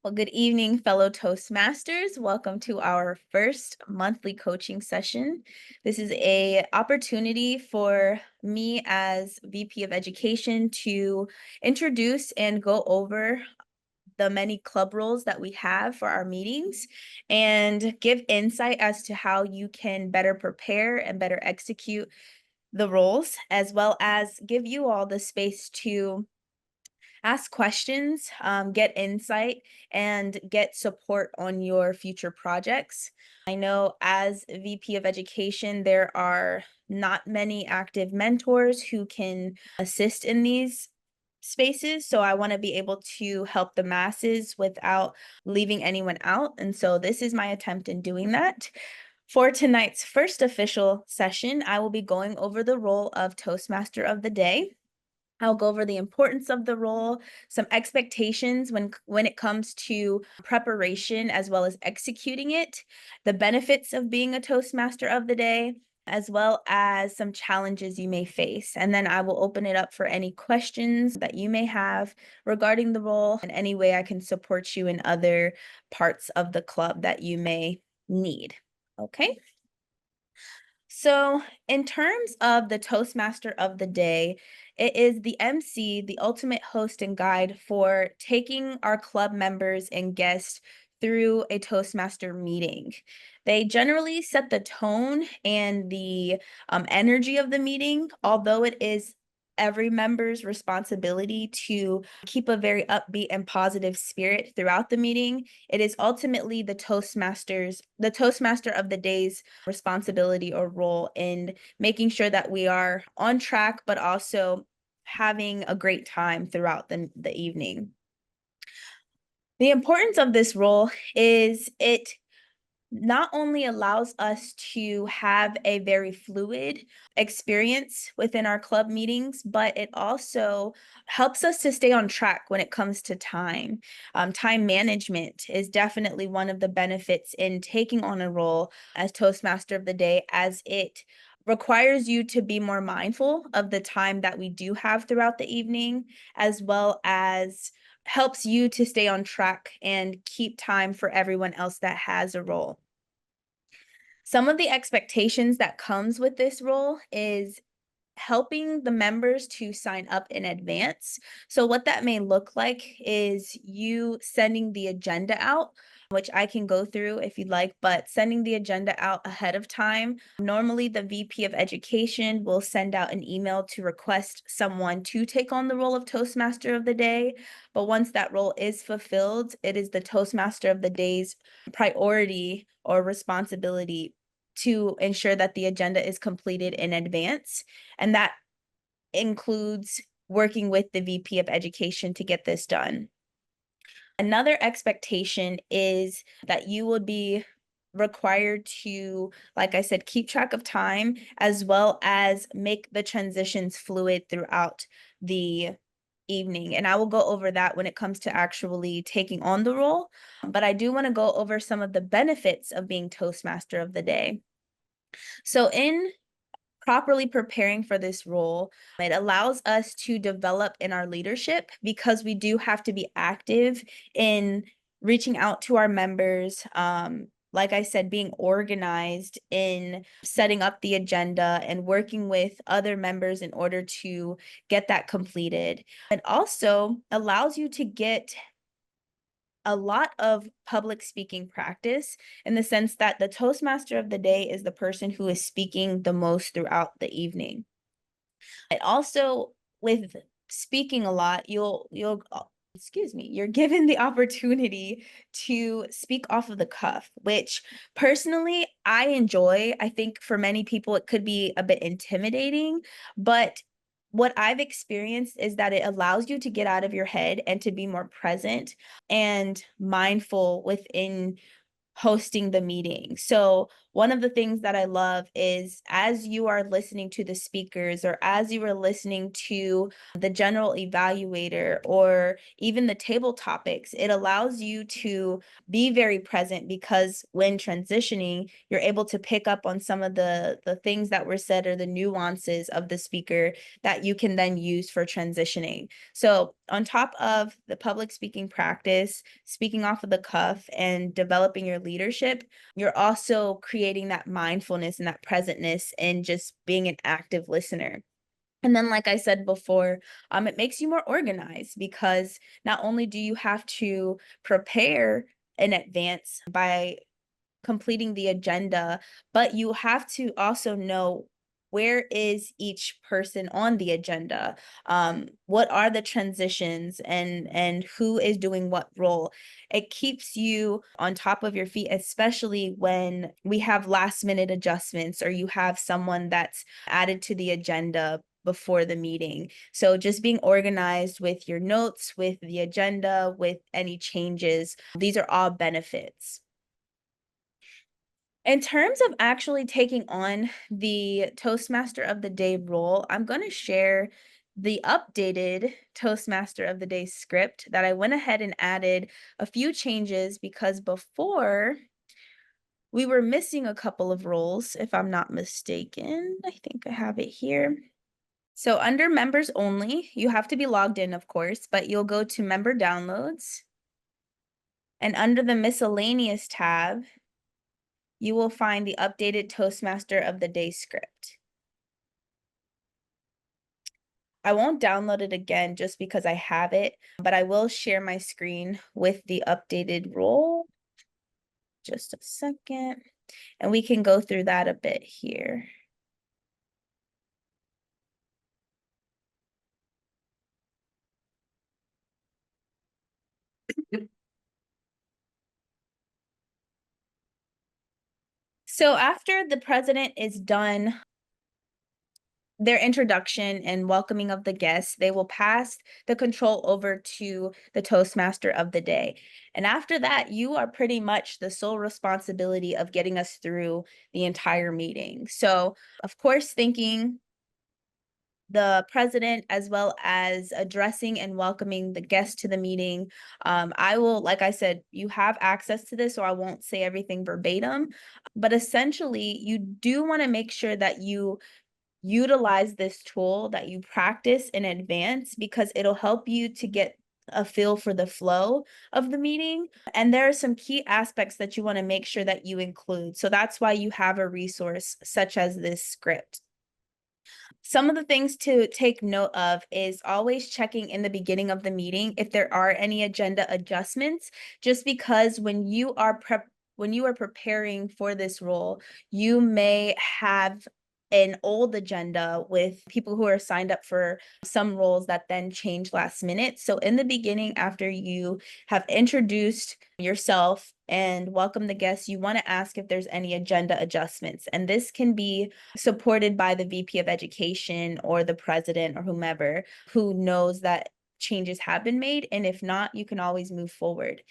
Well, good evening, fellow Toastmasters. Welcome to our first monthly coaching session. This is a opportunity for me as VP of Education to introduce and go over the many club roles that we have for our meetings and give insight as to how you can better prepare and better execute the roles, as well as give you all the space to ask questions, get insight, and get support on your future projects. I know as VP of Education, there are not many active mentors who can assist in these spaces. So I want to be able to help the masses without leaving anyone out. And so this is my attempt in doing that. For tonight's first official session, I will be going over the role of Toastmaster of the Day. I'll go over the importance of the role, some expectations when it comes to preparation as well as executing it, the benefits of being a Toastmaster of the day, as well as some challenges you may face. And then I will open it up for any questions that you may have regarding the role and any way I can support you in other parts of the club that you may need. Okay? So, in terms of the Toastmaster of the day, it is the MC, the ultimate host and guide for taking our club members and guests through a Toastmaster meeting. They generally set the tone and the energy of the meeting, although it is every member's responsibility to keep a very upbeat and positive spirit throughout the meeting. It is ultimately the Toastmaster of the day's responsibility or role in making sure that we are on track, but also having a great time throughout the evening. The importance of this role is it not only allows us to have a very fluid experience within our club meetings, but it also helps us to stay on track when it comes to time. Time management is definitely one of the benefits in taking on a role as Toastmaster of the Day, as it requires you to be more mindful of the time that we do have throughout the evening, as well as helps you to stay on track and keep time for everyone else that has a role. Some of the expectations that comes with this role is helping the members to sign up in advance. So what that may look like is you sending the agenda out, which I can go through if you'd like, but sending the agenda out ahead of time. Normally, the VP of Education will send out an email to request someone to take on the role of Toastmaster of the Day. But once that role is fulfilled, it is the Toastmaster of the Day's priority or responsibility to ensure that the agenda is completed in advance. And that includes working with the VP of Education to get this done. Another expectation is that you will be required to, like I said, keep track of time as well as make the transitions fluid throughout the evening. And I will go over that when it comes to actually taking on the role. But I do want to go over some of the benefits of being Toastmaster of the Day. So, in properly preparing for this role, it allows us to develop in our leadership because we do have to be active in reaching out to our members. Like I said, being organized in setting up the agenda and working with other members in order to get that completed. It also allows you to get a lot of public speaking practice in the sense that the Toastmaster of the Day is the person who is speaking the most throughout the evening. It also, with speaking a lot, you're given the opportunity to speak off of the cuff, which personally I enjoy. I think for many people it could be a bit intimidating, but what I've experienced is that it allows you to get out of your head and to be more present and mindful within hosting the meeting. So one of the things that I love is as you are listening to the speakers or as you are listening to the general evaluator or even the table topics, it allows you to be very present because when transitioning, you're able to pick up on some of the things that were said or the nuances of the speaker that you can then use for transitioning. So on top of the public speaking practice, speaking off of the cuff and developing your leadership, you're also creating that mindfulness and that presentness and just being an active listener. And then, like I said before, it makes you more organized because not only do you have to prepare in advance by completing the agenda, but you have to also know where is each person on the agenda, what are the transitions and who is doing what role. It keeps you on top of your feet, especially when we have last minute adjustments or you have someone that's added to the agenda before the meeting. So just being organized with your notes, with the agenda, with any changes, these are all benefits. In terms of actually taking on the Toastmaster of the Day role, I'm going to share the updated Toastmaster of the Day script that I went ahead and added a few changes because before we were missing a couple of roles, if I'm not mistaken. I think I have it here. So under members only, you have to be logged in, of course, but you'll go to member downloads and under the miscellaneous tab, you will find the updated Toastmaster of the Day script. I won't download it again just because I have it, but I will share my screen with the updated role. Just a second, and we can go through that a bit here. So after the president is done their introduction and welcoming of the guests, they will pass the control over to the Toastmaster of the day. And after that, you are pretty much the sole responsibility of getting us through the entire meeting. So, of course, thanking the president as well as addressing and welcoming the guests to the meeting. I will, like I said, you have access to this, so I won't say everything verbatim, but essentially, you do want to make sure that you utilize this tool, that you practice in advance because it'll help you to get a feel for the flow of the meeting. And there are some key aspects that you want to make sure that you include. So that's why you have a resource such as this script. Some of the things to take note of is always checking in the beginning of the meeting if there are any agenda adjustments, just because when you are preparing for this role, you may have an old agenda with people who are signed up for some roles that then change last minute. So in the beginning, after you have introduced yourself and welcome the guests, you want to ask if there's any agenda adjustments. And this can be supported by the VP of Education or the president or whomever who knows that changes have been made. And if not, you can always move forward.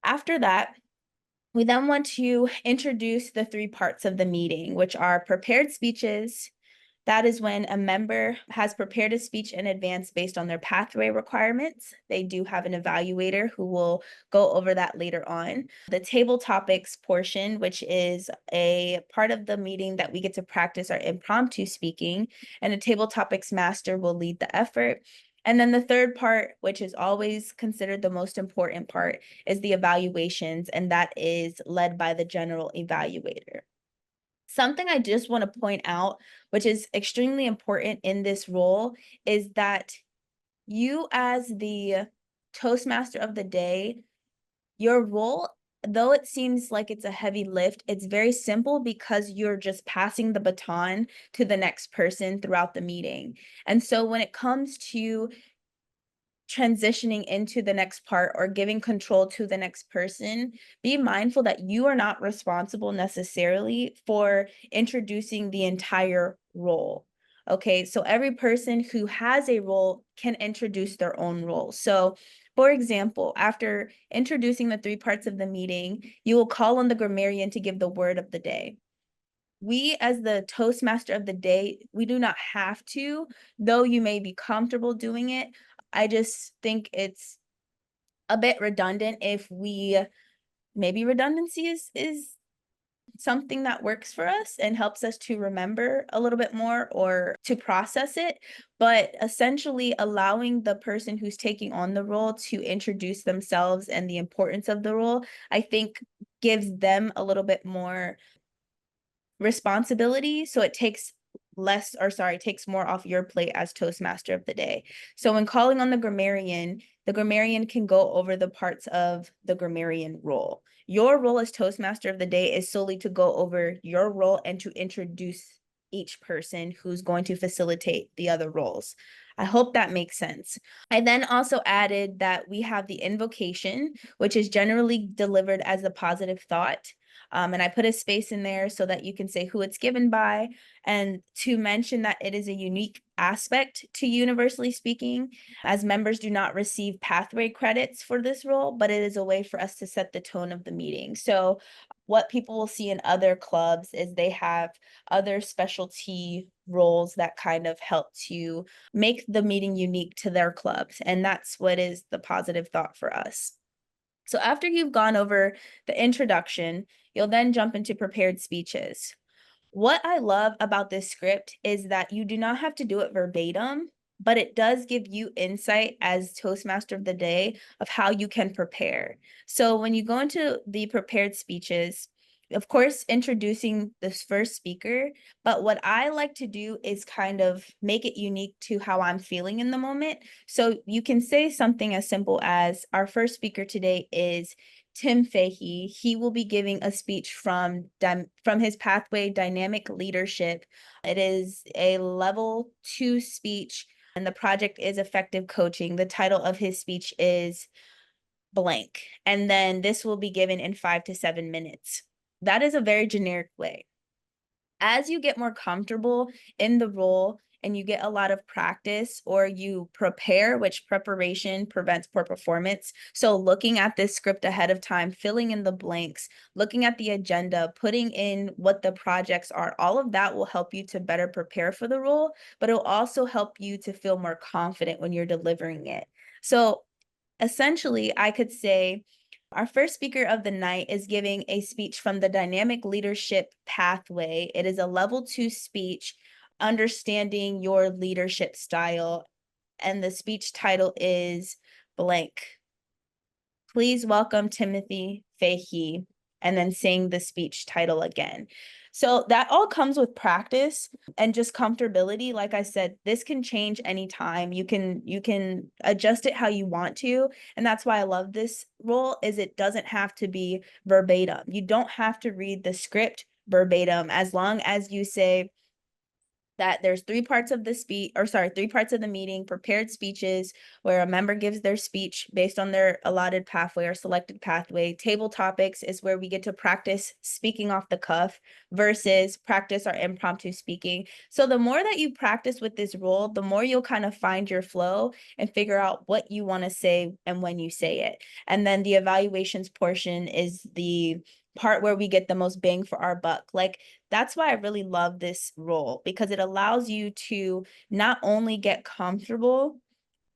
After that, we then want to introduce the three parts of the meeting, which are prepared speeches. That is when a member has prepared a speech in advance based on their pathway requirements. They do have an evaluator who will go over that later on. The table topics portion, which is a part of the meeting that we get to practice our impromptu speaking, and the table topics master will lead the effort. And then the third part, which is always considered the most important part, is the evaluations, and that is led by the general evaluator. Something I just want to point out, which is extremely important in this role, is that you as the Toastmaster of the day, your role, though it seems like it's a heavy lift, it's very simple because you're just passing the baton to the next person throughout the meeting. And so when it comes to transitioning into the next part or giving control to the next person, be mindful that you are not responsible necessarily for introducing the entire role. Okay, so every person who has a role can introduce their own role. So For example, after introducing the three parts of the meeting, you will call on the grammarian to give the word of the day. We, as the Toastmaster of the day, we do not have to, though you may be comfortable doing it. I just think it's a bit redundant if we, maybe redundancy is something that works for us and helps us to remember a little bit more or to process it, but essentially allowing the person who's taking on the role to introduce themselves and the importance of the role, I think gives them a little bit more responsibility, so it takes takes more off your plate as Toastmaster of the day. So when calling on the grammarian can go over the parts of the grammarian role. Your role as Toastmaster of the day is solely to go over your role and to introduce each person who's going to facilitate the other roles. I hope that makes sense. I then also added that we have the invocation, which is generally delivered as a positive thought. And I put a space in there so that you can say who it's given by, and to mention that it is a unique aspect to universally speaking, as members do not receive pathway credits for this role, but it is a way for us to set the tone of the meeting. So what people will see in other clubs is they have other specialty roles that kind of help to make the meeting unique to their clubs. And that's what is the positive thought for us. So after you've gone over the introduction, you'll then jump into prepared speeches. What I love about this script is that you do not have to do it verbatim, but it does give you insight as Toastmaster of the day of how you can prepare. So when you go into the prepared speeches, of course, introducing this first speaker, but what I like to do is kind of make it unique to how I'm feeling in the moment. So you can say something as simple as, our first speaker today is Tim Fahey. He will be giving a speech from his pathway Dynamic Leadership. It is a level 2 speech, and the project is effective coaching. The title of his speech is blank, and then this will be given in 5 to 7 minutes. That is a very generic way. As you get more comfortable in the role and you get a lot of practice, or you prepare, which preparation prevents poor performance. So looking at this script ahead of time, filling in the blanks, looking at the agenda, putting in what the projects are, all of that will help you to better prepare for the role, but it'll also help you to feel more confident when you're delivering it. So essentially, I could say our first speaker of the night is giving a speech from the Dynamic Leadership Pathway. It is a level 2 speech, understanding your leadership style. And the speech title is blank. Please welcome Timothy Fahey, and then saying the speech title again. So that all comes with practice and just comfortability. Like I said, this can change anytime. You can adjust it how you want to. And that's why I love this role, is it doesn't have to be verbatim. You don't have to read the script verbatim, as long as you say that there's three parts of the three parts of the meeting: prepared speeches, where a member gives their speech based on their allotted pathway or selected pathway. Table topics is where we get to practice speaking off the cuff versus practice our impromptu speaking. So the more that you practice with this role, the more you'll kind of find your flow and figure out what you want to say and when you say it. And then the evaluations portion is the part where we get the most bang for our buck. Like, that's why I really love this role, because it allows you to not only get comfortable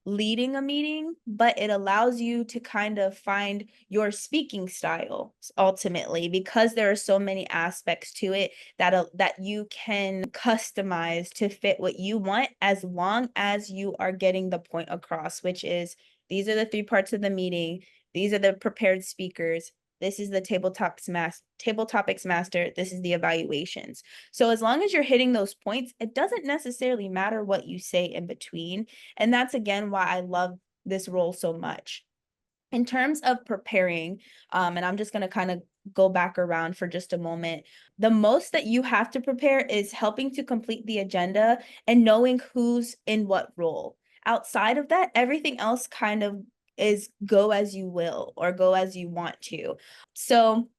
leading a meeting, but it allows you to kind of find your speaking style ultimately, because there are so many aspects to it that you can customize to fit what you want, as long as you are getting the point across, which is, these are the three parts of the meeting, these are the prepared speakers, this is the table topics master, this is the evaluations. So as long as you're hitting those points, it doesn't necessarily matter what you say in between. And that's again why I love this role so much. In terms of preparing, and I'm just going to kind of go back around for just a moment, the most that you have to prepare is helping to complete the agenda and knowing who's in what role. Outside of that, everything else kind of is go as you will or go as you want to. So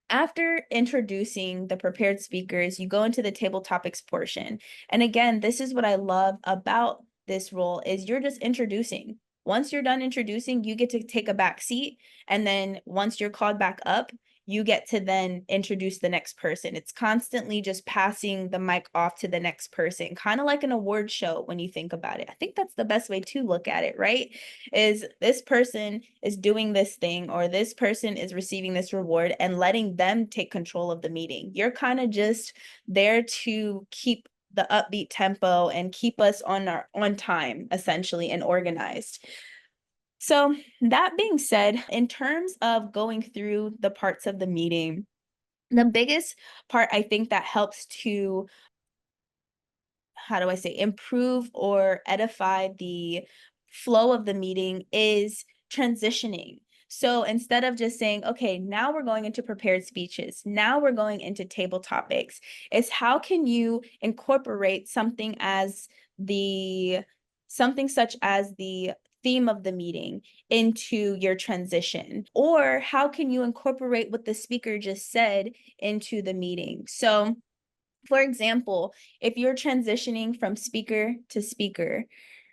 after introducing the prepared speakers, you go into the table topics portion. And again, this is what I love about this role, is you're just introducing. once you're done introducing, you get to take a back seat. And then once you're called back up, you get to then introduce the next person. It's constantly just passing the mic off to the next person, kind of like an award show when you think about it. I think that's the best way to look at it, right? Is this person is doing this thing, or this person is receiving this reward, and letting them take control of the meeting. You're kind of just there to keep the upbeat tempo and keep us on time, essentially, and organized. So that being said, in terms of going through the parts of the meeting, the biggest part I think that helps to, how do I say, improve or edify the flow of the meeting is transitioning. So instead of just saying, okay, now we're going into prepared speeches, now we're going into table topics, is how can you incorporate something such as the theme of the meeting into your transition? Or how can you incorporate what the speaker just said into the meeting? So for example, if you're transitioning from speaker to speaker,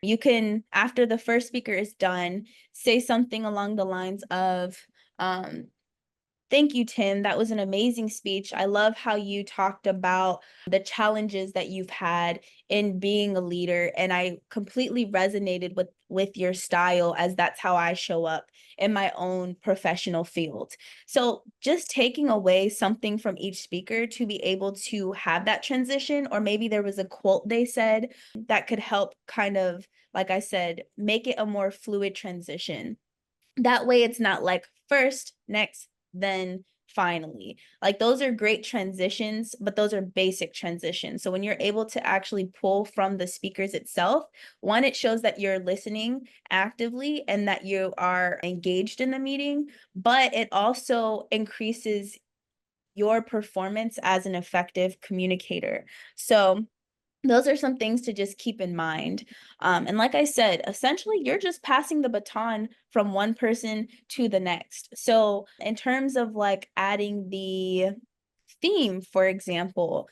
you can, after the first speaker is done, say something along the lines of, um, thank you, Tim. That was an amazing speech. I love how you talked about the challenges that you've had in being a leader, and I completely resonated with your style, as that's how I show up in my own professional field. So just taking away something from each speaker to be able to have that transition, or maybe there was a quote they said that could help kind of, like I said, make it a more fluid transition. That way it's not like first, next, then finally. Like those are great transitions, but those are basic transitions. So when you're able to actually pull from the speakers itself, one, it shows that you're listening actively and that you are engaged in the meeting, but it also increases your performance as an effective communicator. So those are some things to just keep in mind. And like I said, essentially, you're just passing the baton from one person to the next. So in terms of like adding the theme, for example,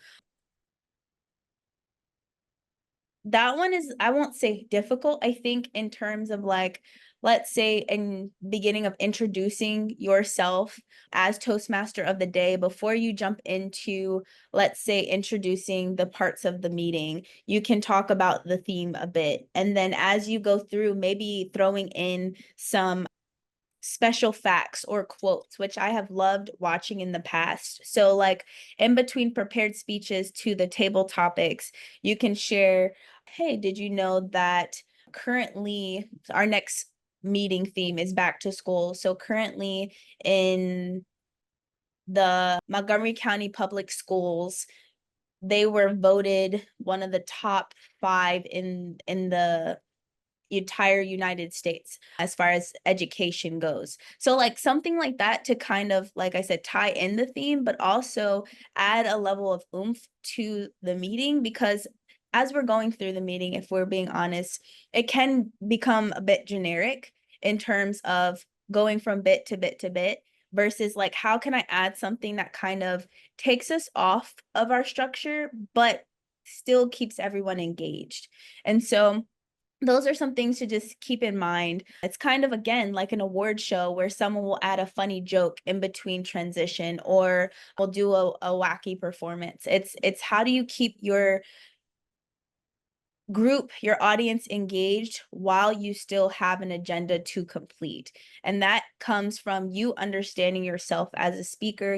that one is, I won't say difficult. I think in terms of like, let's say in beginning of introducing yourself as Toastmaster of the day, before you jump into, let's say, introducing the parts of the meeting, you can talk about the theme a bit. And then as you go through, maybe throwing in some special facts or quotes, which I have loved watching in the past. So like in between prepared speeches to the table topics, you can share, hey, did you know that currently our next meeting theme is back to school? So currently in the Montgomery County Public Schools, they were voted one of the top 5 in the entire United States as far as education goes. So like something like that to kind of, like I said, tie in the theme, but also add a level of oomph to the meeting, because as we're going through the meeting, if we're being honest, it can become a bit generic in terms of going from bit to bit to bit, versus like, how can I add something that kind of takes us off of our structure, but still keeps everyone engaged? And so those are some things to just keep in mind. It's kind of, again, like an award show where someone will add a funny joke in between transition, or will do a wacky performance. It's how do you keep your group, your audience engaged while you still have an agenda to complete? And that comes from you understanding yourself as a speaker,